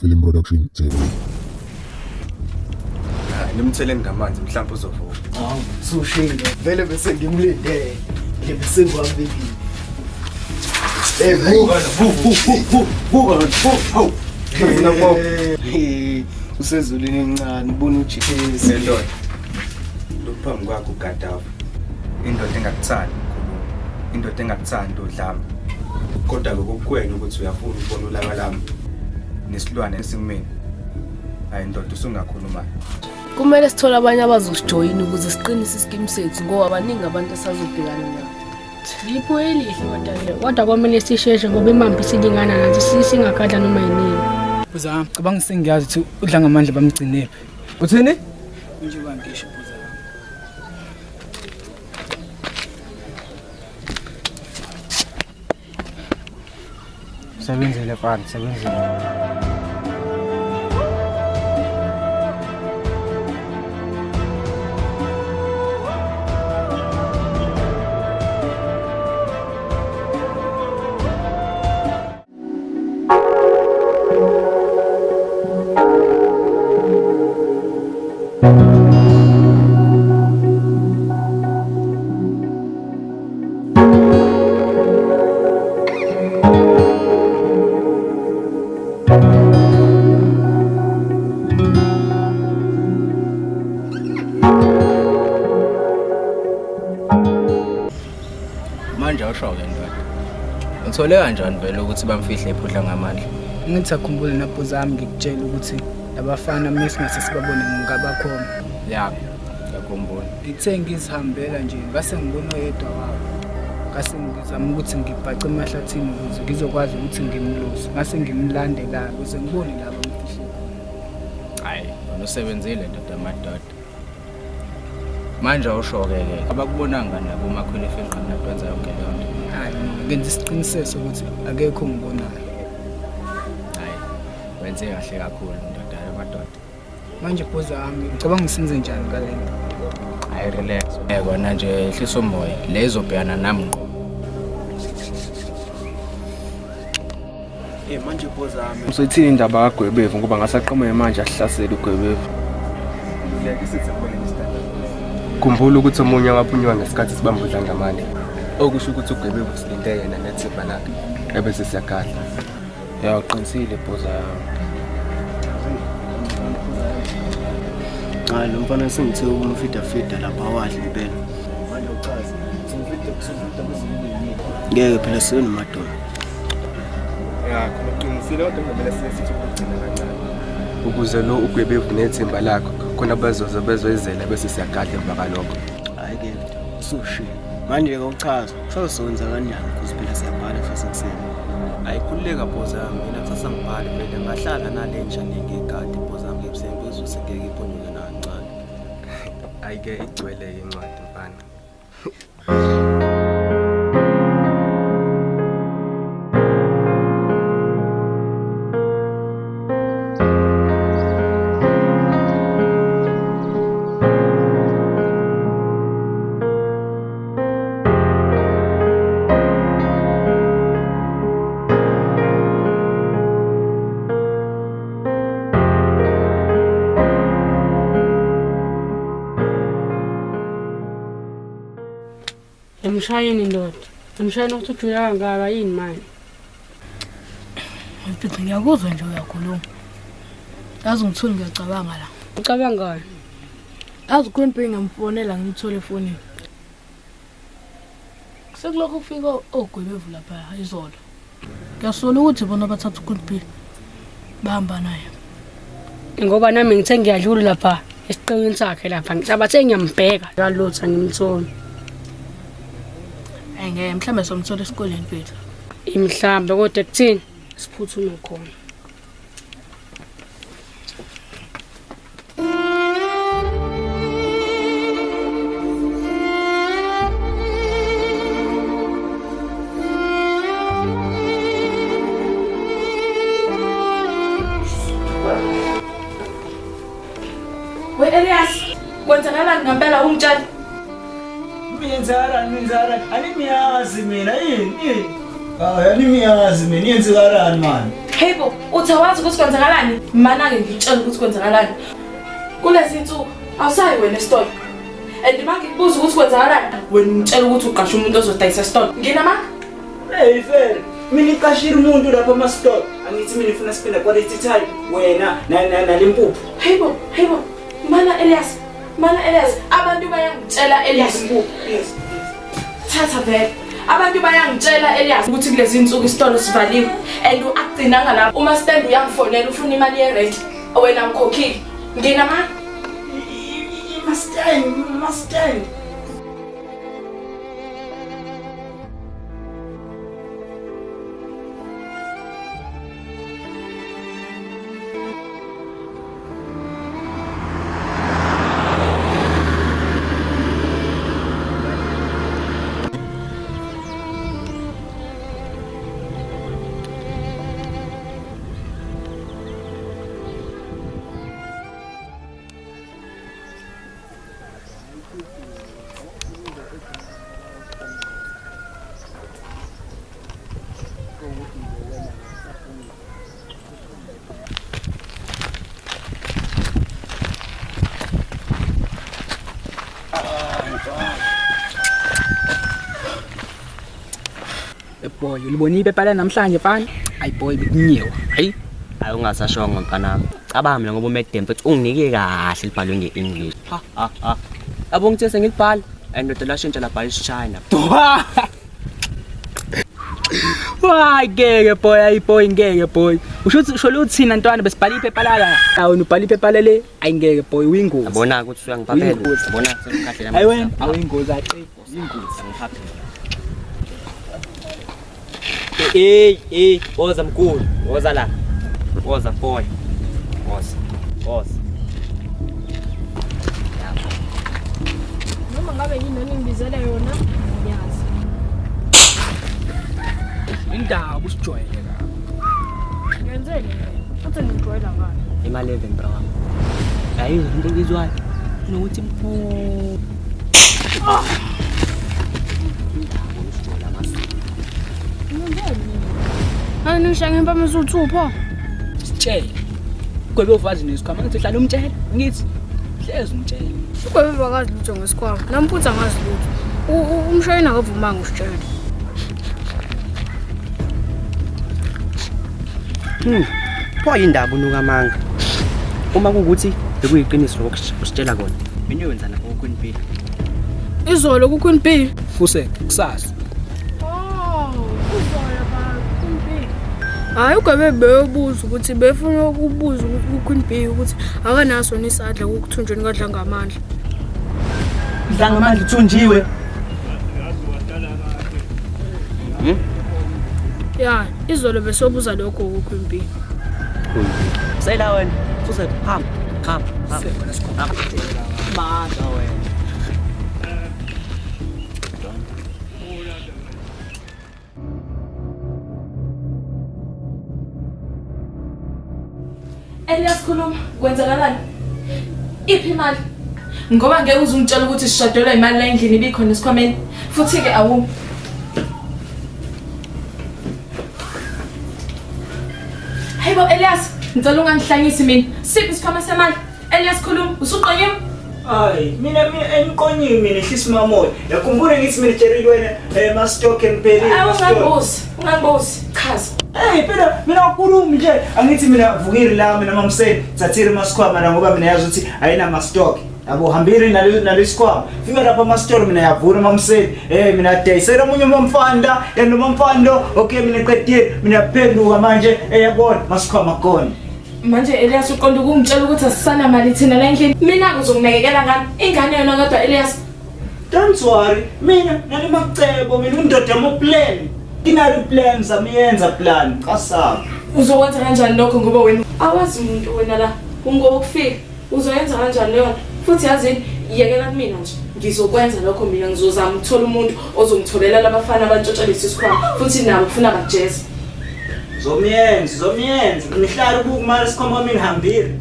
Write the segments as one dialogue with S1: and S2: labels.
S1: Film Production TV.
S2: Nimtheleni ngamanzi mhlawumbe uzovuka.
S3: Hawu, sushile. Vele bese ngimlindele. Bese ngihambile. Vuka. Ngifuna ngoba usezulini encane ubona uJesu
S2: sendoda. Lokuphambi kwakho uGadafu. Indoda engakuthandi ukukhuluma. Indoda engakuthandi udlame. Kodwa lokukwena ukuthi uyafuna ukubona ulaka lami nesilwane esingumeni. Hayi indoda usungakhuluma.
S4: Kumele sithole abanye abazojoyina ukuze siqinise iskimu sethu ngoba abaningi abantu esazobhekana nabo.
S5: Lipho elihle kodwa kwamele sisheshe ngoba imambi silingana nathi singagadla noma yini.
S6: Buza cabanga sengiyazi ukuthi udla ngamandla bamgcinephi. Uthini?
S3: nje bangisho buza.
S6: Sebenzile mfana, sebenzile.
S7: Manje awusho ke ndoda. Ngithole kanjani vele ukuthi bamfihle iphudla ngamandla?
S6: Ngithi akhumbule napho zami ngikutshela ukuthi labafana mesingase sibabone ngabakhona.
S7: Ya, ngiyakhumbula.
S6: Ngithe ngizihambela nje ngase ngibona oyedwa wabo. Ngase ngizama ukuthi ngibhace emahlathini ukuze ngizokwazi ukuthi ngimlose. Ngase ngimlandela ukuze ngibone laba bamfihle.
S7: Hayi, wena usebenzile ndoda madoda. Manje awusho-ke abakubonanga nabo umakhwele efenqana kwenza yonke leyo nto.
S6: Hayi, ngenza isiqiniseko ukuthi akekho ngibonayo.
S7: Hayi, wenze kahle kakhulu ndoda madoda.
S6: Manje phoza wami ngicabanga ngisenze njani ngale nto.
S7: Hayi relax. Kona nje ehlisa umoya. Lezobhekana nami ngqo.
S3: Manje buza ami.
S2: Usoyithini indaba kaGwebevu ngoba ngasaqhamuke manje ahlasela uGwebevu. Khumbula ukuthi omunye waphunywa ngesikhathi sibambudla ngamandla. Okusho ukuthi uGwebevu silinde yena nethimba lakhe. Ebese siyagadla. Ya uqinisile phoza yami.
S3: Lo mfana sengithe umfida lapha wadla impela. Manje uchaza. Sengifida bezimini. Ngeke phela siyona madonna.
S2: Ya khona uqinisile kodwa kumele sithi ukugcina kancane. Ukuze lo uGwebevu nethimba lakhe khona bezoyizela bese siyagadla emva kalokho.
S3: Hayi ke sushi. Manje ke uchaza. Sawusonza kanjani ukuze phela siyabhala futhi kuseni.
S8: Ayikhululeka phoza yami mina kusasa ngibhale vele ngahlala nalentsha ngegadi phoza yami ngebusembe uzosengeke iphonyeke nancane.
S2: Ayike igcwele incwadi mfana.
S5: Emshayeni ndoda. Emshayeni uthujula kangaka yini manje?
S4: Mfethu ngiyakuzwa nje uyakhuluma. Yazi ngithuli ngiyacabanga la.
S5: Ucabangani?
S4: Yazi uGreenBay ngamfonela ngithole efonini. Sekulokho ufika oGwebevu lapha izolo. Ngiyasola ukuthi bona bathatha uGreenBay bahamba naye.
S5: Ngoba nami ngithe ngiyadlula lapha esiqinini sakhe lapha. Ngicabathe ngiyambheka kalotha ngimthoni.
S4: Ngeke mhlambe somthola esikoleni mfethu.
S5: Imhlambe kodwa kuthini? Siphuthume khona.
S4: We Elias, kwenzakalani ngempela ungitshela?
S9: Minzara, animiyazi mina yini? Animiyazi mina yenzakalani manje?
S1: Hey bo, uthawazi ukuthi kwenzakalani? Mana ke ngitshela ukuthi kwenzakalani. Kulezi insuku awusayi wena esitolo. And manje ngibuza ukuthi kwenzakalani? Wena ngitshela ukuthi uqasha umuntu ozodayisa esitolo. Nginama?
S6: Hey fela, mina iqashira umuntu lapha ama-store. Angithi mina ngifuna spend quality time wena nalimpuphu.
S1: Hey bo. Mana Elias, abantu bayangitshela Elias.
S6: Yes.
S1: Thatha vele. Abantu bayangitshela Elias ukuthi kulezi insuku isitolo sivaliwe and akugcinanga lapho. Uma stand uyangifonela ufuna imali ye-rent, wena ngikhokhile. Nginama?
S6: Mustang. Boy, ulibona iphepha la namhlanje mfana? Hayi boy bekunyewa. Hayi.
S9: Hayi ungasashonga mfanami. Cabanga mina ngoba uMadam futhi unginike kahle libhalwe ngeEnglish. Ha. Abo ngithe sengilibhala and lashintsha labhala isiChina.
S6: Why ngeke boy, hayi boy ngeke boy. Usho uthina ntwana besibhala iphepha la. Awu ubhala iphepha le ayingeke boy uyingozi.
S9: Yabona ukuthi uyangiphapela. Yabona sekukahle la.
S6: Hayi wena, awuyingozi aqe. Ingozi
S9: ngiphapela. Hey, woza mkhulu, woza la. Woza boy. Woza.
S4: Noma ngabe yini engibizele yona, ngiyazi.
S6: indaba usijwayele
S4: Ngenzeni? Futhi ngijwayela ngani?
S9: Ima 11 bro. Hayi into ngizwayo. Nokuthi mkhulu.
S4: Hayi nishange impama esuthupho.
S6: Sitshele. Gwebe uvazi nesikhwama ngithi hlala umtshela. Ngithi hlezi umtshela.
S4: Ugwebe bakazi lutho ngesikhwama. Namputha ngazi lutho. Umshayina akavumanga usitshela.
S9: Pho indaba unuka manga. Uma kukuthi bekuyiqiniso lokusitshela kona. Mina uyenza lapho kuQueen B.
S4: Izolo kuQueen B.
S6: Fuse kusasa.
S4: Uzola ba kuQueen B. Hayi ugwebe beyobuza ukuthi befuna ukubuza ukuthi kuQueen B ukuthi akanaso nisandla ukuthunjweni kadla ngamandla.
S6: Dlanga amandla uthunjiwe.
S4: Ya, izolo besobuza lokho kuQueen B.
S9: Sayila wena, Fuse hamba.
S6: Manda wena.
S1: Elias khuluma, kwenzakalani? Iphi imali? Ngoba ngeke uzungitshela ukuthi sishadelwa imali la endlini ibikhona esikhwameni. Futhi ke awu. Hayibo Elias, ngicela ungangihlanyisi mina. Siphi isikhwama semali? Elias khuluma, usuqonyiwe?
S6: Hayi, mina engiqonyiwe mina ehlisa mamoya. Yakhumbula ngithi mina tshela wena ma-stock empeleni.
S1: Ungangibuzi, chaza.
S6: Hey phela mina ukhuluma nje angithi mina vukile la mina mamseni thathile masikhwama la ngoba mina yazi ukuthi ayina ma-stock yabo hambile nalesikhwama fika lapha ama-store mina yavuna mamseni mina dayisela omunye umamfanda nomamfando okay mina qedile mina phenduka manje yabona masikhwama khona
S1: Manje Elias uqonda ukungitshela ukuthi asisana mali thina la endlini. Mina kuzokunakekela ngani? Ingane yona kodwa Elias.
S6: Don't worry, mina nalimacebo mina undoda mo-plan. Kinari plan samiyenza plan kasaphi
S1: Uzokwenza kanjani lokho ngoba wena awazi umuntu wena la ungokufika uzoyenza kanjani leyo futhi yazi yekela kumina nje ngizokwenza lokho mina ngizozama ukuthola umuntu ozongitholela labafana abantshontshelisa isikhwama futhi nabo kufuna bajeze
S6: zomiyenza nihlala ukukumara isikhwama mina hambile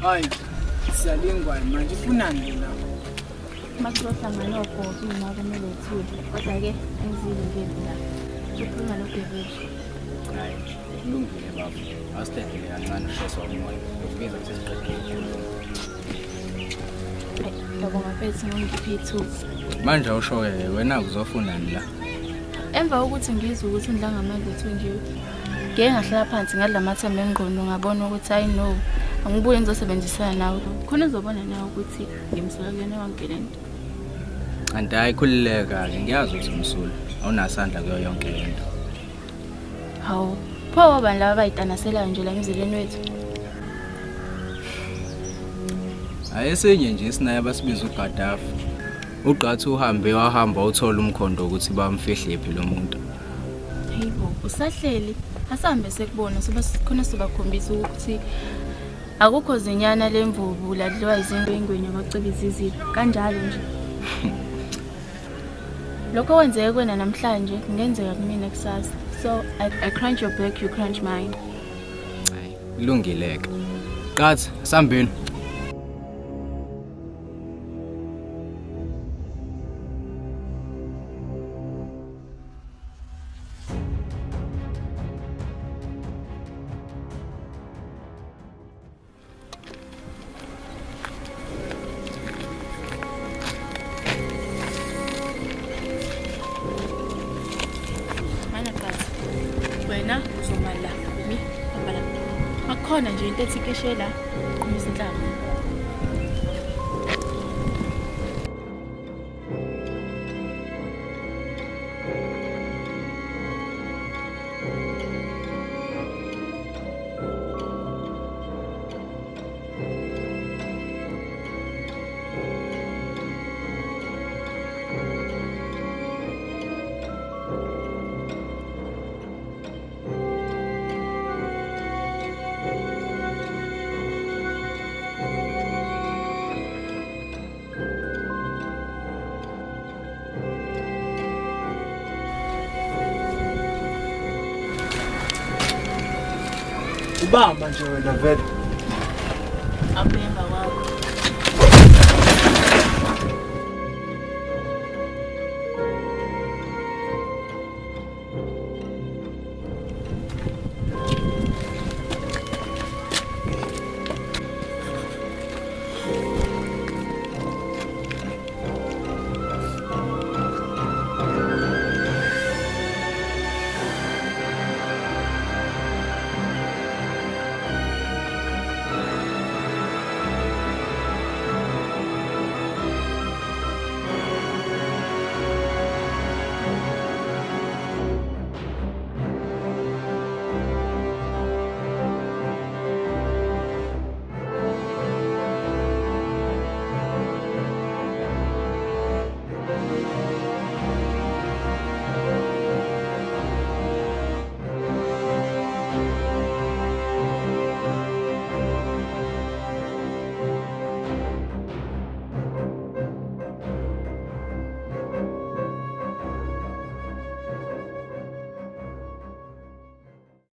S3: Hayi, siyalingwa manje ufunani la?
S10: Makuzohlangana ogogo ima kumele ethiwe. Kodwa-ke engizile ngembi la. Ukhuluma noGebeshi.
S7: Hayi, kulungile baba. Asithendele kancane usheshe umoya. Ukubiza sesiqedile.
S10: Ngiyabonga mfethu ngongiphi ithuba.
S7: Manje awusho-ke wena kuzofunani la?
S10: Emva kokuthi ngizwe ukuthi undlanga amandla ethunjiwe. Ngeke ngahlala phansi ngadla amathemba engqondo ngabona ukuthi hayi no. Angibuye ngizosebenzisana nawe. Khona uzobona nawe ukuthi ngimsuka kuyona yonke lento.
S7: Kanti hayi khulileka-ke ngiyazi ukuthi umsula awunasandla kuyo yonke lento.
S10: Hawu, pho wabani laba abayitanaselayo nje la emzileni wethu?
S7: Hayi esinye nje isinaye abasibiza uGaddafi. Uqathi uhambe wahamba uthola umkhondo ukuthi bamfihlephi lo muntu.
S10: Hayibo, usahleli. Asambe sekubona soba khona sobakhombisa ukuthi akukho zinyana lemvubu ladliwa izinto engweni yabacibiza izipho kanjalo nje. Lokho wenzeke kwena namhlanje kungenzeka kumina kusasa. So I crunch your back, you crunch mine.
S7: Hayi, kulungileke. Qathi sambeni.
S10: Wena uzomala mi abala. Makhona nje into ethi keshela qhumisa inhlamba.
S3: Ubamba nje wena vele.
S10: Apemba wawo.